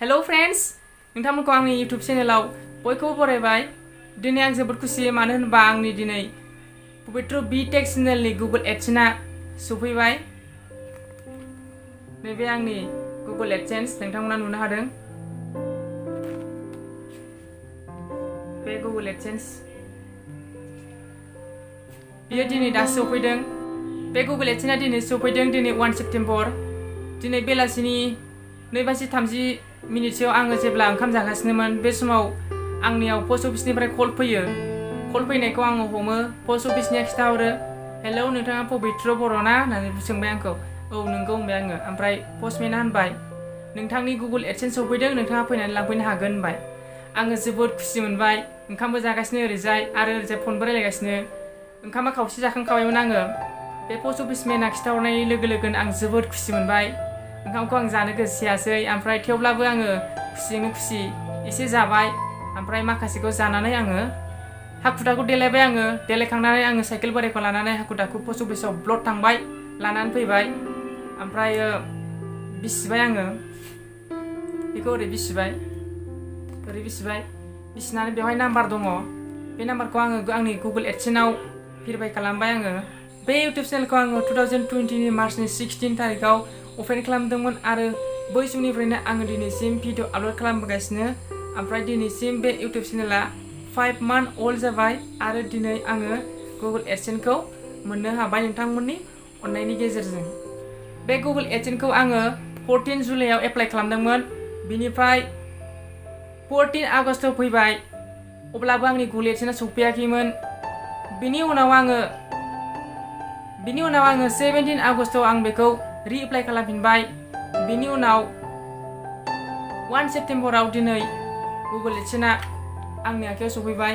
Hello friends, नोंथांमोनखौ आंनि YouTube चेनेलाव बयखौबो बरायबाय। दिनै आं जोबोद खुसि मानो होनबा आंनि दिनै पबित्र B टेक चेनेलनि गुगल एडसेन्सआ सफैबाय। नैबे आंनि गुगल एडसेन्स नोंथांमोना नुनो हादों। बे गुगल एडसेन्स बियो दिनै दासो सफैदों। बे गुगल एडसेन्सआ दिनै सफैदों, दिनै 1 सेप्तेम्बर। दिनै बेलासिनि 2:30 आङो जेब्ला ओंखाम जागासिनोमोन बे समाव आंनियाव पस्ट अफिसनिफ्राय कल फैयो। कल फैनायखौ आङो हमो। पस्ट अफिसनिया खिथाहरो, हेलौ नोंथाङा पबित्र बर' ना होननानै सोंबाय आंखौ। औ नंगौ होनबाय आङो। ओमफ्राय पस्टमेना होनबाय, नोंथांनि गुगल एडसेन्स सफैदों, नोंथाङा फैनानै लांफैनो हागोन होनबाय। आङो जोबोद खुसि मोनबाय। ओंखामबो जागासिनो ओरैजाय आरो ओरैजाय फनबो रायलायगासिनो। ओंखामा खावसे जाखांखाबायमोन आङो। बे पस्ट अफिसमेना खिथाहरनाय लोगो लोगोनो आं जोबोद खुसि मोनबाय। ओंखामखौ आं जानो गोसो जायासै, ओमफ्राय थेवब्लाबो आङो खुसिजोंनो खुसि एसे जाबाय। ओमफ्राय माखासेखौ जानानै आङो हाखु दाखु देलायबाय। आङो देलायखांनानै आङो साइकेल बोरायखौ लानानै हाखु दाखु पस्ट अफिसाव ब्लड थांबाय, लानानै फैबाय। ओमफ्राय बिसिबाय आङो बेखौ ओरै बिसिबाय, ओरै बिसिबाय। बिसिनानै बेवहाय नाम्बार दङ। बे नाम्बारखौ आङो आंनि गुगल एडसेन्सआव भेरिफाइ खालामबाय। आङो बे इउटुब चेनेलखौ आङो 2020 मार्चनि 16 तारिखाव अपेन खालामदोंमोन आरो बै समनिफ्रायनो आङो दिनैसिम भिडिअ आपल'ड खालामबोगासिनो। ओमफ्राय दिनैसिम बे इउटुब चेनेला 5 मान्थ अल्ड जाबाय आरो दिनै आङो गुगल एडसेन्सखौ मोननो हाबाय नोंथांमोननि अननायनि गेजेरजों। बे गुगल एडसेन्सखौ आङो 14 जुलाइआव एप्लाइ खालामदोंमोन। बिनिफ्राय 14 आगष्टआव फैबाय, अब्लाबो आंनि गुगल एडसेन्सआ सफैयाखैमोन। बिनि उनाव आङो 17 आगष्टआव आं बेखौ रिएप्लाइ खालामफिनबाय। बिनि उनाव 1 सेप्तेम्बराव दिनै गुगल एडसेन्सआ आंनि आखायाव सफैबाय।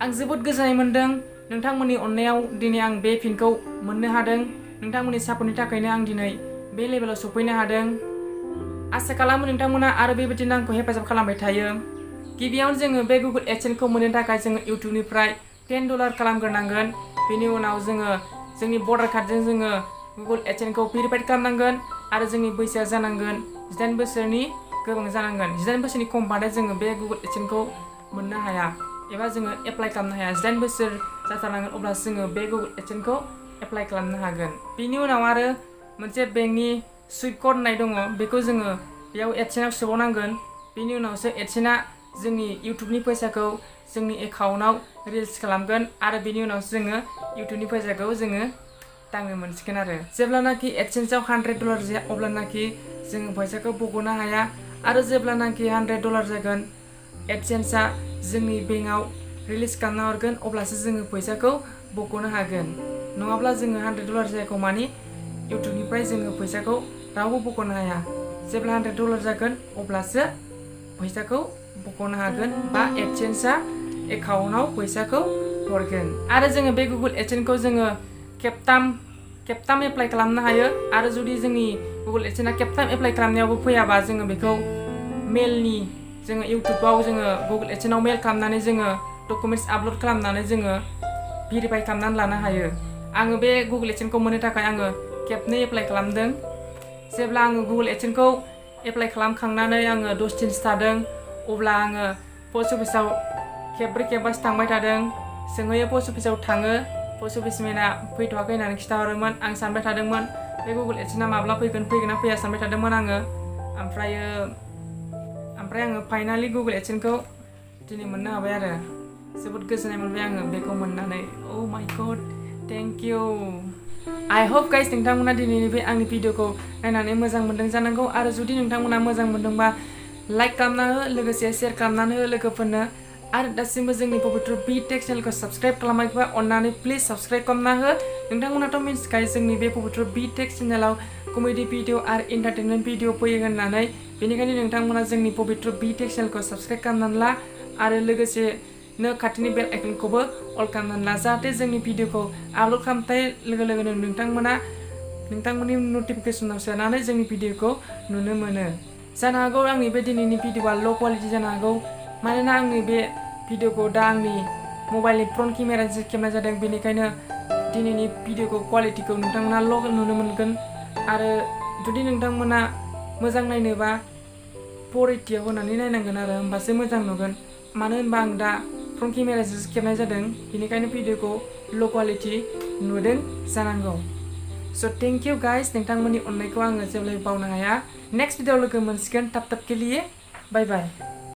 आं जोबोद गोजोननाय मोन्दों। नोंथांमोननि अननायाव दिनै आं बे फिनखौ मोननो हादों। नोंथांमोननि सापर्टनि थाखायनो आं दिनै बे लेभेलाव सफैनो हादों। आसा खालामो नोंथांमोना आरो बेबायदिनो आंखौ हेफाजाब खालामबाय थायो। गिबियावनो जोङो बे गुगल एडसेन्सखौ मोननो थाखाय जोङो इउटुबनिफ्राय $10 खालामग्रोनांगोन। बेनि उनाव जोङो जोंनि भटार कार्डजों जोङो गुगल एडसेन्सखौ भेरिफाइड खालामनांगोन आरो जोंनि बैसोआ जानांगोन 18 बोसोरनि गोबां जानांगोन। 18 बोसोरनि खमबाथाय जोङो बे गुगल एडसेन्सखौ मोननो हाया एबा जोङो एप्लाइ खालामनो हाया। 18 बोसोर जाथारनांगोन, अब्लासो जोङो बे गुगल एडसेन्सखौ एप्लाइ खालामनो हागोन। बिनि उनाव आरो मोनसे बेंकनि सुइट कड होननाय दङ, बेखौ जोङो बेयाव एडसेन्सआव सोबावनांगोन। बिनि उनावसो एडसेन्सआ जोंनि इउटुबनि फैसाखौ जोंनि एकाउन्टआव रिलिज खालामगोन आरो बिनि उनावसो जोङो इउटुबनि फैसाखौ जोङो दांनो मोनसिगोन। आरो जेब्लानाखि एडसेन्सआव $100 जाया अब्लानाखि जोङो फैसाखौ बख'नो हाया आरो जेब्लानाखि $100 जागोन एडसेन्सआ जोंनि बेंकआव रिलिज खालामना हरगोन, अब्लासो जोङो फैसाखौ बख'नो हागोन। नङाब्ला जोङो $100 जायागौ मानि इउटुबनिफ्राय जोङो फैसाखौ रावबो बख'नो हाया। जेब्ला $100 जागोन अब्लासो फैसाखौ बख'नो हागोन बा एडसेन्सआ एकाउन्टआव फैसाखौ हरगोन। आरो जोङो बे गुगल एडसेन्सखौ जोङो खेबथाम एप्लाइ खालामनो हायो। आरो जुदि जोंनि गुगल एडसेन्सआ खेबथाम एप्लाइ खालामनायावबो फैयाबा जोङो बेखौ मेलनि जोङो इउटुबाव जोङो गुगल एडसेन्सआव मेल खालामनानै जोङो डकुमेन्टस आपल'ड खालामनानै जोङो भेरिफाइ खालामनानै लानो हायो। आङो बे गुगल एडसेन्सखौ मोननो थाखाय आङो खेबनै एप्लाइ खालामदों। जेब्ला आङो गुगल एडसेन्सखौ एप्लाइ खालामखांनानै आङो 10 दिनसो थादों, अब्ला आङो पस्ट अफिसाव खेबब्रै खेबबासो थांबाय थादों। सोंहैयो पस्ट अफिसाव थाङो, पस्ट अफिसमेना फैथ'वाखै होननानै खिथाहरोमोन। आं सानबाय थादोंमोन बे गुगल एडसेन्सआ माब्ला फैगोन ना फैया सानबाय थादोंमोन आङो। ओमफ्राय आङो फाइनालि गुगल एडसेन्सखौ दिनै मोननो हाबाय आरो जोबोद गोजोननाय मोनबाय आङो बेखौ मोननानै। अ माय गड, thank you. I hope guys नोंथांमोना दिनैनि बे आंनि भिडिअखौ नायनानै मोजां मोनदों जानांगौ। आरो जुदि नोंथांमोना मोजां मोनदोंबा लाइक खालामना हो, लोगोसे शेयार खालामनानै हो लोगोफोरनो। आरो दासिमबो जोंनि पबित्र B टेक चेनेलखौ साबस्क्राइब खालामाखैबा अननानै प्लिज साबस्क्राइब खालामना हो। नोंथांमोनाथ' मिन्थिखायो जोंनि बे पबित्र B टेक चेनेलाव कमेडि भिडिअ आरो एन्टारटेनमेन्ट भिडिअ फैयो होननानै। बेनिखायनो नोंथांमोना जोंनि पबित्र B टेक चेनेलखौ साबस्क्राइब खालामनानै ला आरो लोगोसेनो खाथिनि बेल आइकनखौबो अल खालामनानै ला, जाहाथे जोंनि भिडिअखौ आपल'ड खालामनाय लोगो लोगोनो नोंथांमोननि नटिफिकेसनाव सोनानै जोंनि भिडिअखौ नुनो मोनो। जानो हागौ आंनि बे दिनैनि भिडिअआ ल' क्वालिटि जानो हागौ, मानोना आंनि बे भिडिअखौ दा आंनि मबाइलनि फ्रन्ट केमेराजों खेबनाय जादों। बेनिखायनो दिनैनि भिडिअखौ क्वालिटिखौ नोंथांमोना ल' नुनो मोनगोन। आरो जुदि नोंथांमोना मोजां नायनोबा 480 आव होनानै नायनांगोन आरो होमबासो मोजां नुगोन मानो होनबा आं दा फ्रन्ट केमेराजोंसो खेबनाय जादों बेनिखायनो भिडिअखौ ल' क्वालिटि नुदों जानांगौ स' थेंक इउ गाइस नोंथांमोननि अननायखौ आङो जेब्लाबो बावनो हाया नेक्स्ट भिडिअ लोगो मोनसिगोन थाब थाब गेलेयो बाय बाय